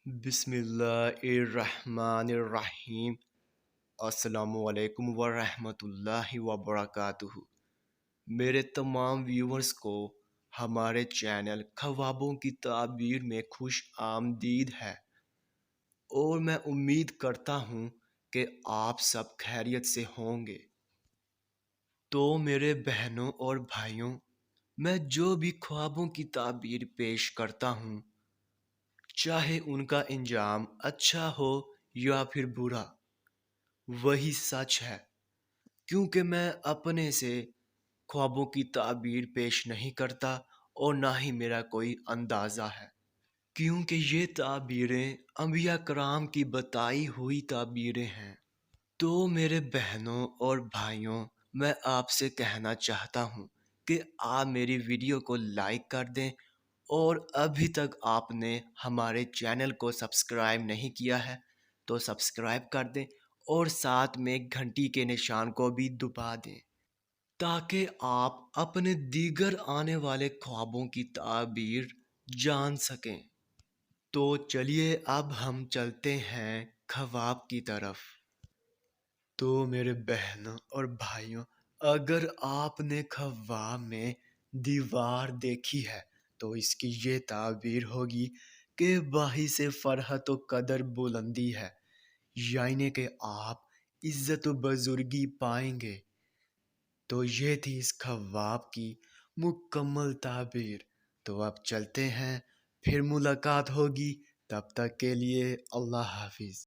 बिस्मिल्लाहिर्रहमानिर्रहीम। अस्सलामु अलैकुम वरहमतुल्लाहि वबरकातुहू। मेरे तमाम व्यूवर्स को हमारे चैनल ख्वाबों की ताबीर में खुश आमदीद है और मैं उम्मीद करता हूँ कि आप सब खैरियत से होंगे। तो मेरे बहनों और भाइयों, मैं जो भी ख्वाबों की ताबीर पेश करता हूँ, चाहे उनका इंजाम अच्छा हो या फिर बुरा, वही सच है। क्योंकि मैं अपने से ख्वाबों की ताबीर पेश नहीं करता और ना ही मेरा कोई अंदाज़ा है, क्योंकि ये ताबीरें अंबिया कराम की बताई हुई ताबीरें हैं। तो मेरे बहनों और भाइयों, मैं आपसे कहना चाहता हूँ कि आप मेरी वीडियो को लाइक कर दें और अभी तक आपने हमारे चैनल को सब्सक्राइब नहीं किया है तो सब्सक्राइब कर दें और साथ में घंटी के निशान को भी दबा दें, ताकि आप अपने दीगर आने वाले ख्वाबों की ताबीर जान सकें। तो चलिए अब हम चलते हैं ख्वाब की तरफ। तो मेरे बहनों और भाइयों, अगर आपने ख्वाब में दीवार देखी है तो इसकी ये ताबीर होगी कि बाही से फरहत व कदर बुलंदी है, यानी कि आप इज्जत व बुजुर्गी पाएंगे। तो ये थी इस ख्वाब की मुकम्मल ताबीर। तो अब चलते हैं, फिर मुलाकात होगी। तब तक के लिए अल्लाह हाफिज़।